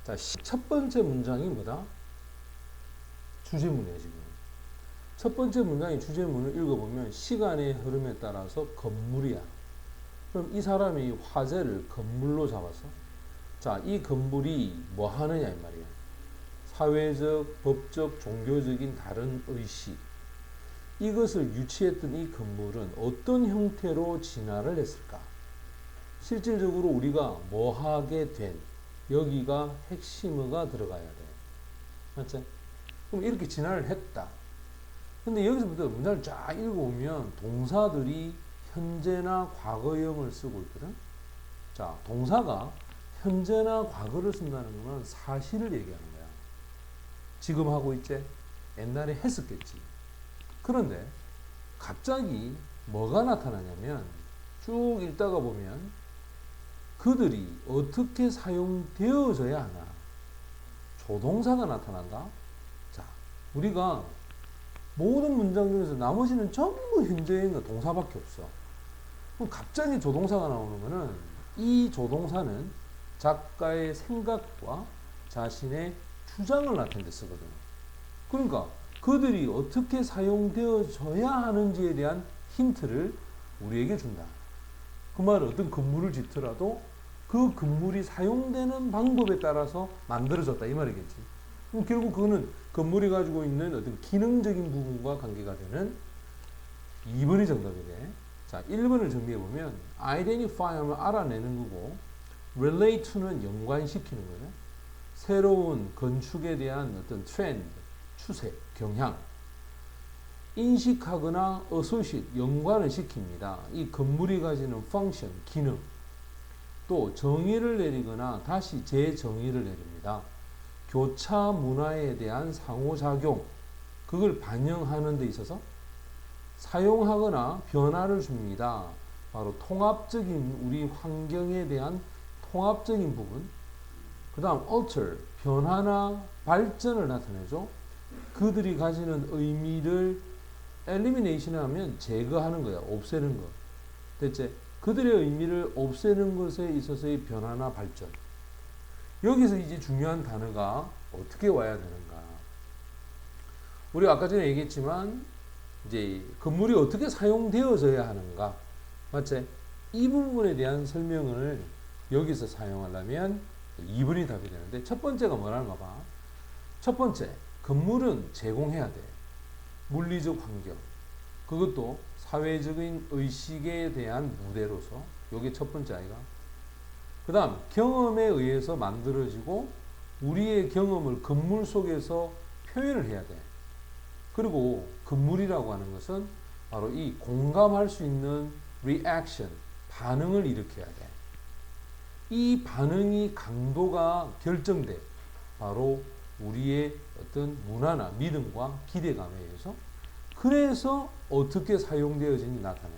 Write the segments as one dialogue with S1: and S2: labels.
S1: 자, 첫 번째 문장이 뭐다? 주제문이에요, 지금. 첫 번째 문장의 주제문을 읽어보면 시간의 흐름에 따라서 건물이야. 그럼 이 사람이 화제를 건물로 잡아서 자, 이 건물이 뭐 하느냐 이 말이야. 사회적, 법적, 종교적인 다른 의식 이것을 유치했던 이 건물은 어떤 형태로 진화를 했을까? 실질적으로 우리가 뭐 하게 된 여기가 핵심어가 들어가야 돼. 맞지? 그럼 이렇게 진화를 했다. 근데 여기서부터 문장을 쫙 읽어보면 동사들이 현재나 과거형을 쓰고 있거든. 자, 동사가 현재나 과거를 쓴다는 것은 사실을 얘기하는 거야. 지금 하고 있지? 옛날에 했었겠지. 그런데 갑자기 뭐가 나타나냐면 쭉 읽다가 보면 그들이 어떻게 사용되어져야 하나. 조동사가 나타난다. 자, 우리가 모든 문장 중에서 나머지는 전부 현재인 동사밖에 없어. 그럼 갑자기 조동사가 나오는 거는 이 조동사는 작가의 생각과 자신의 주장을 나타낼 때 쓰거든. 그러니까 그들이 어떻게 사용되어져야 하는지에 대한 힌트를 우리에게 준다. 그 말은 어떤 건물을 짓더라도 그 건물이 사용되는 방법에 따라서 만들어졌다 이 말이겠지. 그럼 결국 그거는 건물이 가지고 있는 어떤 기능적인 부분과 관계가 되는 2번이 정답이 돼. 자, 1번을 정리해보면 identify 하면 알아내는 거고 relate to는 연관시키는 거예요. 새로운 건축에 대한 어떤 트렌드, 추세, 경향 인식하거나 associate, 연관을 시킵니다. 이 건물이 가지는 function, 기능 또 정의를 내리거나 다시 재정의를 내립니다. 교차 문화에 대한 상호작용 그걸 반영하는 데 있어서 사용하거나 변화를 줍니다. 바로 통합적인 우리 환경에 대한 통합적인 부분 그 다음 alter, 변화나 발전을 나타내죠. 그들이 가지는 의미를 elimination 하면 제거하는 거야. 없애는 거. 됐지? 그들의 의미를 없애는 것에 있어서의 변화나 발전. 여기서 이제 중요한 단어가 어떻게 와야 되는가. 우리 아까 전에 얘기했지만 이제 건물이 어떻게 사용되어져야 하는가. 맞지? 이 부분에 대한 설명을 여기서 사용하려면 2번이 답이 되는데 첫 번째가 뭐라는가 봐. 첫 번째, 건물은 제공해야 돼. 물리적 환경. 그것도 사회적인 의식에 대한 무대로서 이게 첫 번째 아이가. 그 다음 경험에 의해서 만들어지고 우리의 경험을 건물 속에서 표현을 해야 돼. 그리고 건물이라고 하는 것은 바로 이 공감할 수 있는 reaction, 반응을 일으켜야 돼. 이 반응이 강도가 결정돼. 바로 우리의 어떤 문화나 믿음과 기대감에 의해서 그래서 어떻게 사용되어지는지 나타내.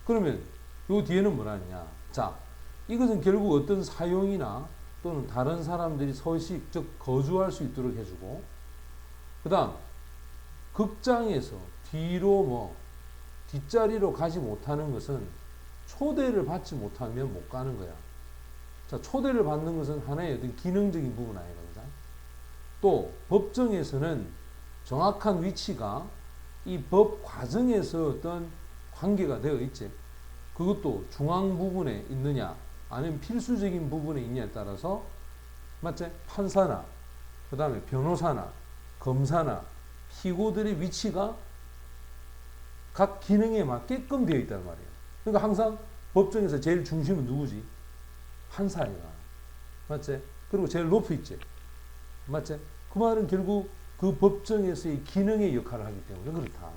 S1: 그러면 요 뒤에는 뭐라 했냐. 자, 이것은 결국 어떤 사용이나 또는 다른 사람들이 서식, 즉 거주할 수 있도록 해주고 그 다음 극장에서 뒤로 뒷자리로 가지 못하는 것은 초대를 받지 못하면 못 가는 거야. 자, 초대를 받는 것은 하나의 어떤 기능적인 부분 아니거든. 또 법정에서는 정확한 위치가 이 법 과정에서 어떤 관계가 되어 있지. 그것도 중앙 부분에 있느냐 아니면 필수적인 부분에 있냐에 따라서 맞지? 판사나 그 다음에 변호사나 검사나 피고들의 위치가 각 기능에 맞게끔 되어 있단 말이에요. 그러니까 항상 법정에서 제일 중심은 누구지? 판사이가. 맞지? 그리고 제일 높이 있지. 맞지? 그 말은 결국 그 법정에서의 기능의 역할을 하기 때문에 그렇다.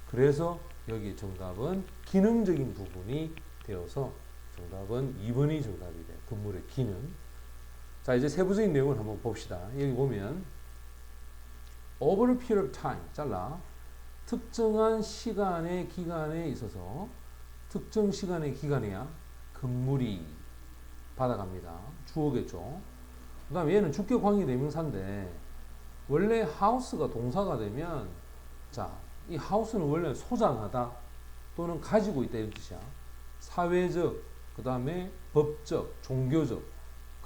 S1: 그래서 여기 정답은 기능적인 부분이 되어서 정답은 2번이 정답이 돼. 건물의 기능. 자, 이제 세부적인 내용을 한번 봅시다. 여기 보면 over a period of time 잘라 특정한 시간의 기간에 있어서 특정 시간의 기간이야 건물이 받아갑니다. 주어겠죠. 그 다음에 얘는 주격 관계 대명사인데 원래 house가 동사가 되면 자, 이 house는 원래 소장하다 또는 가지고 있다 이런 뜻이야. 사회적, 그 다음에 법적, 종교적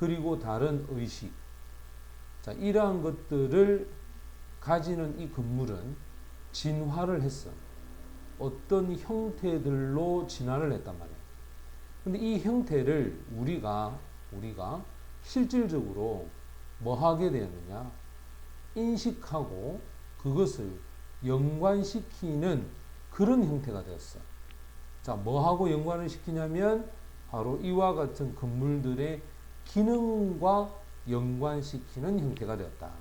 S1: 그리고 다른 의식. 자, 이러한 것들을 가지는 이 건물은 진화를 했어. 어떤 형태들로 진화를 했단 말이야. 근데 이 형태를 우리가 실질적으로 뭐 하게 되었느냐? 인식하고 그것을 연관시키는 그런 형태가 되었어. 자, 뭐하고 연관을 시키냐면 바로 이와 같은 건물들의 기능과 연관시키는 형태가 되었다.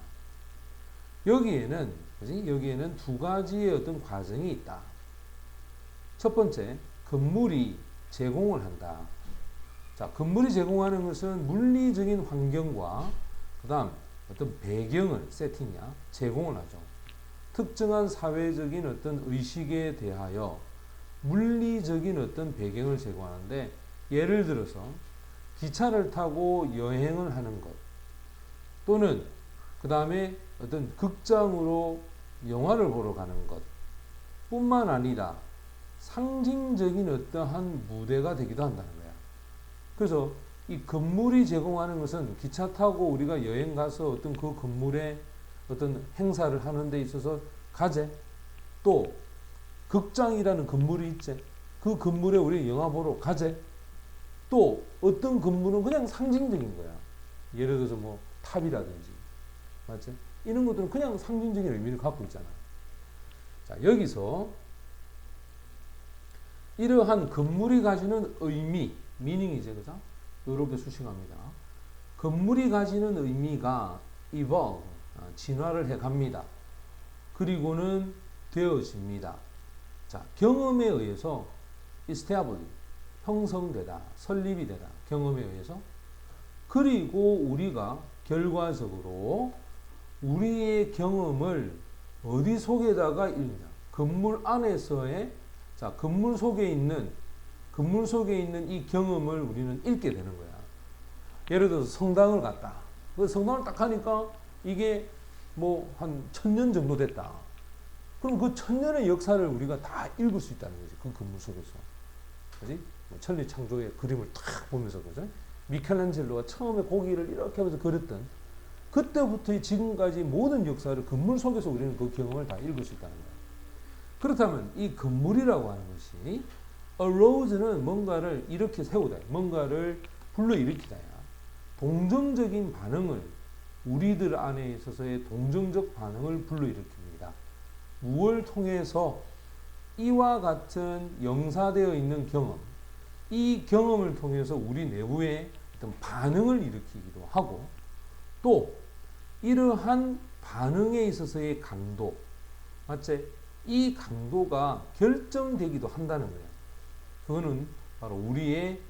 S1: 여기에는 두 가지의 어떤 과정이 있다. 첫 번째, 건물이 제공을 한다. 자, 건물이 제공하는 것은 물리적인 환경과 그 다음 어떤 배경을 세팅이야 제공을 하죠. 특정한 사회적인 어떤 의식에 대하여 물리적인 어떤 배경을 제공하는데, 예를 들어서 기차를 타고 여행을 하는 것, 또는 그 다음에 어떤 극장으로 영화를 보러 가는 것 뿐만 아니라 상징적인 어떠한 무대가 되기도 한다는 거야. 그래서 이 건물이 제공하는 것은 기차 타고 우리가 여행 가서 어떤 그 건물에 어떤 행사를 하는 데 있어서 가재, 또 극장이라는 건물이 있지, 그 건물에 우리 영화 보러 가재, 또 어떤 건물은 그냥 상징적인 거야. 예를 들어서 뭐 탑이라든지, 맞지? 이런 것들은 그냥 상징적인 의미를 갖고 있잖아. 자, 여기서 이러한 건물이 가지는 의미, 미닝이죠, 그죠? 이렇게 수식합니다. 건물이 가지는 의미가 evolve, 진화를 해 갑니다. 그리고는 되어집니다. 자, 경험에 의해서 establish, 형성되다, 설립이 되다, 경험에 의해서. 그리고 우리가 결과적으로 우리의 경험을 어디 속에다가 읽냐? 건물 안에서의, 자, 건물 속에 있는 이 경험을 우리는 읽게 되는 거야. 예를 들어서 성당을 갔다. 그 성당을 딱 가니까 이게 뭐 한 1000년 정도 됐다. 그럼 그 1000년의 역사를 우리가 다 읽을 수 있다는 거지. 그 건물 속에서. 그지? 천리창조의 그림을 탁 보면서, 그죠? 미켈란젤로가 처음에 고기를 이렇게 하면서 그렸던 그때부터 지금까지 모든 역사를 건물 속에서 우리는 그 경험을 다 읽을 수 있다는 거야. 그렇다면 이 건물이라고 하는 것이 arouse는 뭔가를 이렇게 세우다, 뭔가를 불러일으키다야. 동정적인 반응을, 우리들 안에 있어서의 동정적 반응을 불러일으킵니다. 무엇을 통해서? 이와 같은 영사되어 있는 경험, 이 경험을 통해서 우리 내부에 어떤 반응을 일으키기도 하고, 또 이러한 반응에 있어서의 강도, 맞지? 이 강도가 결정되기도 한다는 거예요. 그거는 바로 우리의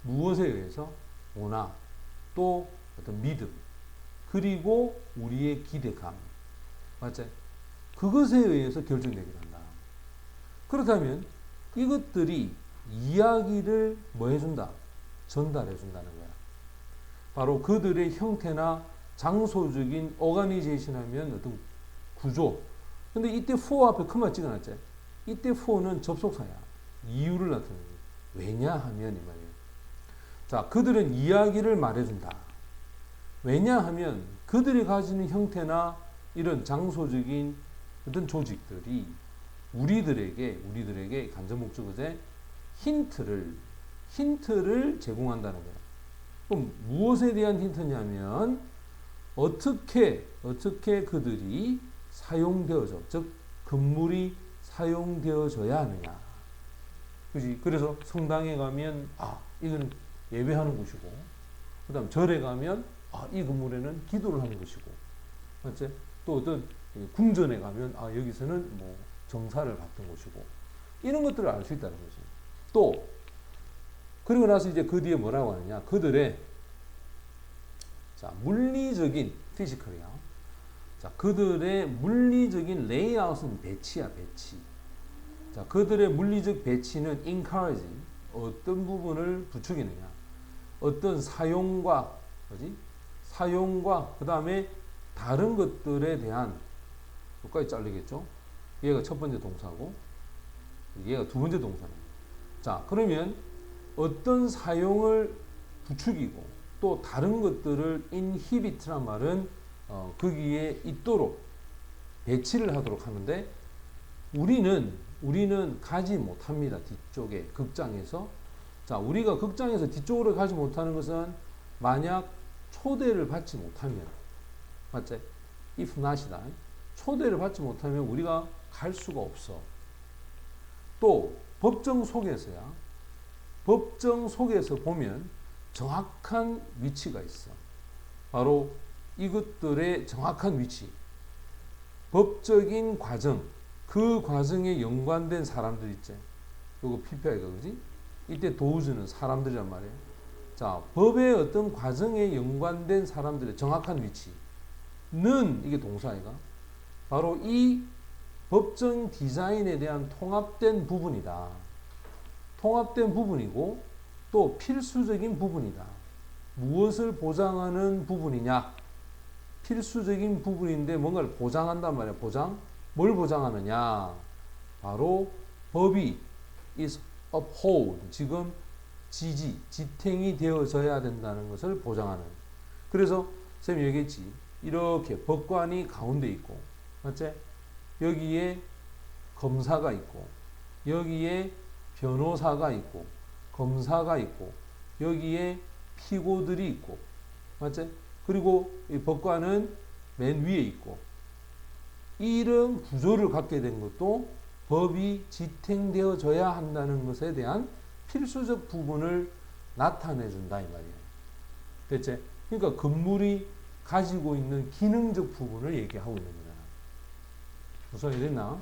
S1: 무엇에 의해서? 문화, 또 어떤 믿음, 그리고 우리의 기대감, 맞지? 그것에 의해서 결정되기도 한다. 그렇다면 이것들이 이야기를 뭐 해준다? 전달해 준다는 거야. 바로 그들의 형태나 장소적인 오가니제이션 하면 어떤 구조. 근데 이때 for 앞에 큰말 찍어놨지. 이때 for는 접속사야. 이유를 나타내는 거야. 왜냐하면 이 말이에요. 자, 그들은 이야기를 말해준다. 왜냐하면 그들이 가지는 형태나 이런 장소적인 어떤 조직들이 우리들에게 간접 목적어제 힌트를 제공한다는 거예요. 그럼 무엇에 대한 힌트냐면 어떻게 그들이 사용되어져, 즉 건물이 사용되어져야 하느냐. 그지? 그래서 성당에 가면 이거는 예배하는 곳이고, 그다음 절에 가면 이 건물에는 기도를 하는 것이고, 맞지? 또 어떤 궁전에 가면 여기서는 뭐 정사를 받던 곳이고, 이런 것들을 알 수 있다는 거지. 또 그리고 나서 이제 그 뒤에 뭐라고 하느냐? 그들의 물리적인 피지컬이야. 자, 그들의 물리적인 레이아웃은 배치야, 배치. 자, 그들의 물리적 배치는 encourage, 어떤 부분을 부추기느냐? 어떤 사용과 그 다음에 다른 것들에 대한, 여기까지 잘리겠죠? 얘가 첫 번째 동사고, 얘가 두 번째 동사네. 자, 그러면 어떤 사용을 부추기고, 또 다른 것들을 inhibit란 말은 거기에 있도록 배치를 하도록 하는데 우리는 가지 못합니다. 뒤쪽에 극장에서. 자, 우리가 극장에서 뒤쪽으로 가지 못하는 것은 만약 초대를 받지 못하면, 맞지? if not이다. 초대를 받지 못하면 우리가 갈 수가 없어. 또 법정 속에서야. 법정 속에서 보면 정확한 위치가 있어. 바로 이것들의 정확한 위치. 법적인 과정, 그 과정에 연관된 사람들 있지. 이거 PPI가 그지? 이때 도우즈는 사람들이란 말이에요. 자, 법의 어떤 과정에 연관된 사람들의 정확한 위치는 이게 동사이가 바로 이 법정 디자인에 대한 통합된 부분이다. 통합된 부분이고 또 필수적인 부분이다. 무엇을 보장하는 부분이냐? 필수적인 부분인데 뭔가를 보장한단 말이야. 보장? 뭘 보장하느냐? 바로 법이 is uphold, 지금 지탱이 되어져야 된다는 것을 보장하는. 그래서 쌤이 얘기했지. 이렇게 법관이 가운데 있고, 맞지? 여기에 검사가 있고, 여기에 변호사가 있고, 검사가 있고, 여기에 피고들이 있고, 맞지? 그리고 이 법관은 맨 위에 있고, 이런 구조를 갖게 된 것도 법이 지탱되어져야 한다는 것에 대한 필수적 부분을 나타내 준다 이 말이에요. 됐지? 그러니까 건물이 가지고 있는 기능적 부분을 얘기하고 있는 거잖아. 무슨 이 됐나?